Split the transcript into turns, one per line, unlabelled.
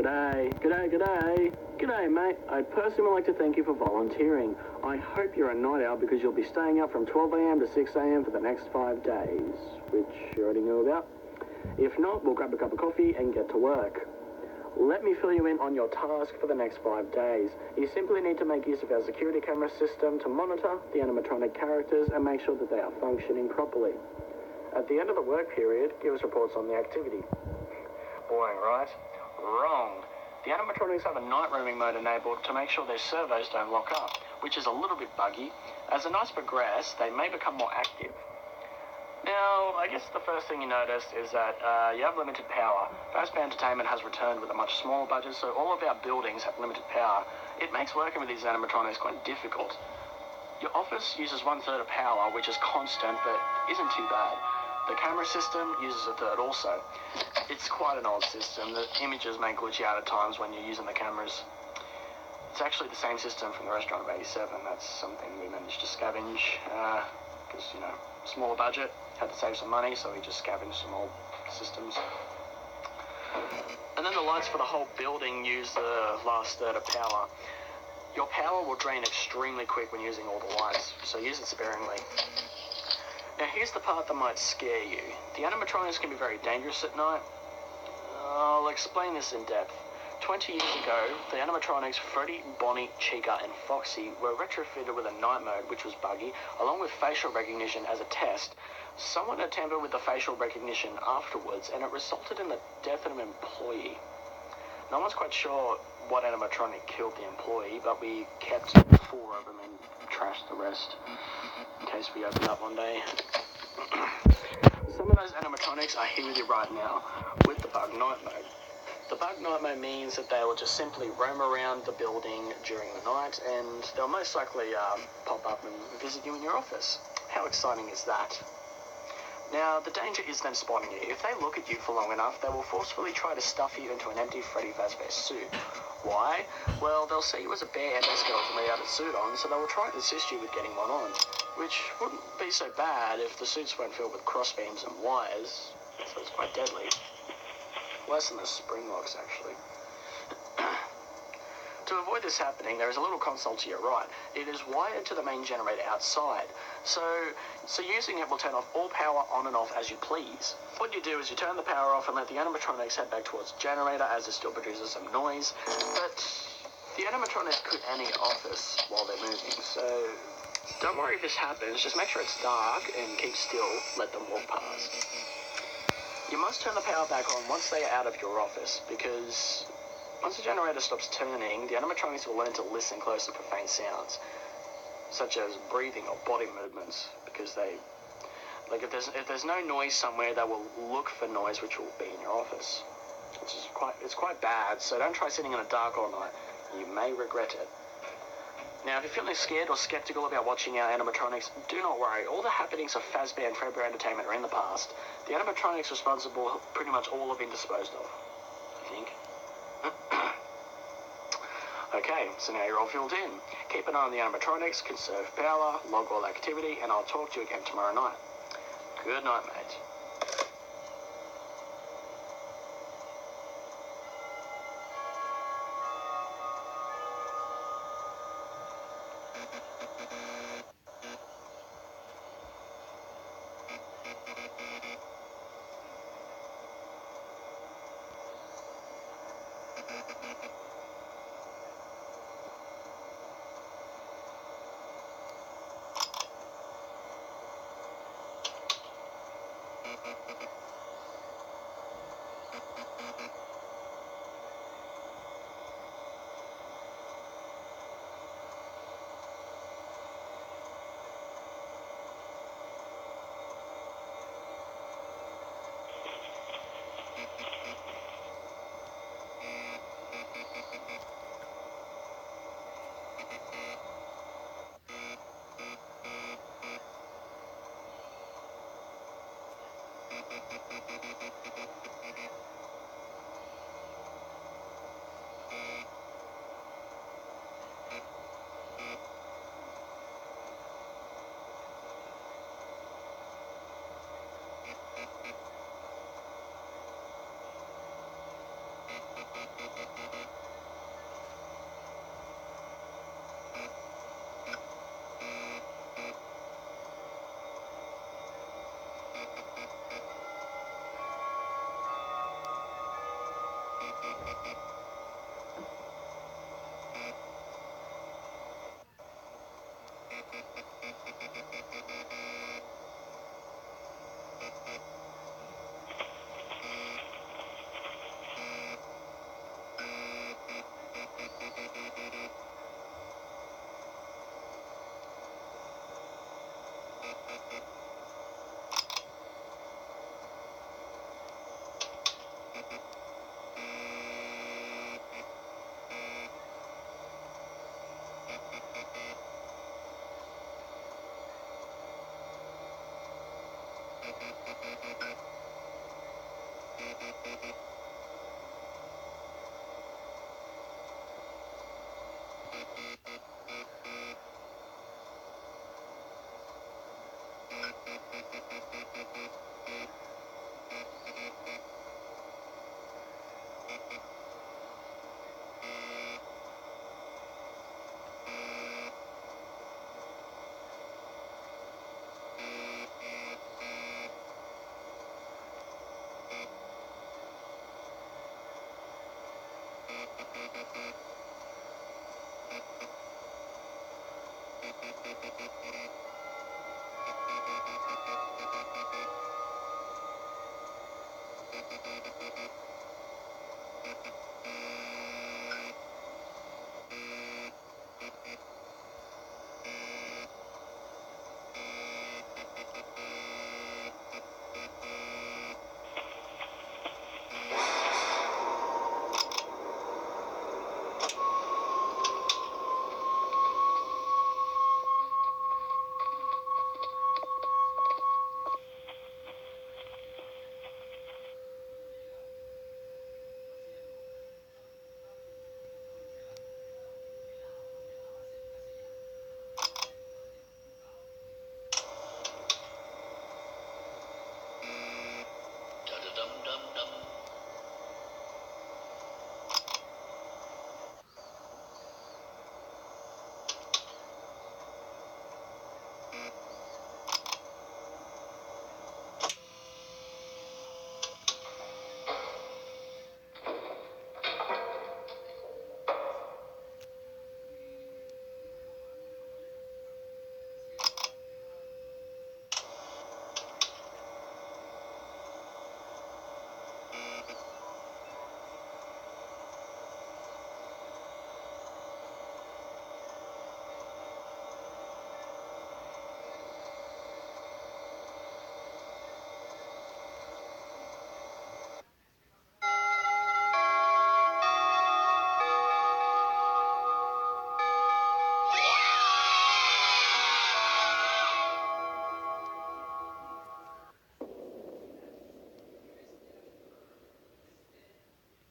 G'day, mate. I personally would like to thank you for volunteering. I hope you're a night owl because you'll be staying up from 12 a.m. to 6 a.m. for the next 5 days, which you already knew about. If not, we'll grab a cup of coffee and get to work. Let me fill you in on your task for the next 5 days. You simply need to make use of our security camera system to monitor the animatronic characters and make sure that they are functioning properly. At the end of the work period, give us reports on the activity. Boring, right? Wrong. The animatronics have a night roaming mode enabled to make sure their servos don't lock up, which is a little bit buggy. As the nights progress, they may become more active. Now, I guess the first thing you notice is that you have limited power. Fazbear Entertainment has returned with a much smaller budget, so all of our buildings have limited power. It makes working with these animatronics quite difficult. Your office uses 1/3 of power, which is constant, but isn't too bad. The camera system uses 1/3 also. It's quite an old system. The images may glitch out at times when you're using the cameras. It's actually the same system from the restaurant of 87. That's something we managed to scavenge, because, smaller budget, had to save some money, so we just scavenged some old systems. And then the lights for the whole building use the last third of power. Your power will drain extremely quick when using all the lights, so use it sparingly. Now here's the part that might scare you. The animatronics can be very dangerous at night. I'll explain this in depth. 20 years ago, the animatronics Freddy, Bonnie, Chica and Foxy were retrofitted with a night mode, which was buggy, along with facial recognition as a test. Someone had tampered with the facial recognition afterwards, and it resulted in the death of an employee. No one's quite sure what animatronic killed the employee, but we kept 4 of them and trashed the rest, in case we open up one day. Some of those animatronics are here with you right now, with the bug night mode. The bug night mode means that they will just simply roam around the building during the night, and they'll most likely pop up and visit you in your office. How exciting is that? Now, the danger is them spotting you. If they look at you for long enough, they will forcefully try to stuff you into an empty Freddy Fazbear suit. Why? Well, they'll see you as a bare endoskeleton without a suit on, so they will try and assist you with getting one on, which wouldn't be so bad if the suits weren't filled with crossbeams and wires, so it's quite deadly. Worse than the spring locks, actually. To avoid this happening, there is a little console to your right. It is wired to the main generator outside, so using it will turn off all power on and off as you please. What you do is you turn the power off and let the animatronics head back towards the generator as it still produces some noise, but the animatronics could enter your office while they're moving, so don't worry if this happens. Just make sure it's dark and keep still, let them walk past. You must turn the power back on once they are out of your office, because once the generator stops turning, the animatronics will learn to listen closely for faint sounds, such as breathing or body movements, because if there's no noise somewhere, they will look for noise which will be in your office, which is quite bad. So don't try sitting in the dark all night. You may regret it. Now, if you're feeling scared or skeptical about watching our animatronics, do not worry. All the happenings of Fazbear and Fredbear Entertainment are in the past. The animatronics responsible pretty much all have been disposed of, I think. Okay, so now you're all filled in. Keep an eye on the animatronics, conserve power, log all activity, and I'll talk to you again tomorrow night. Good night, mate.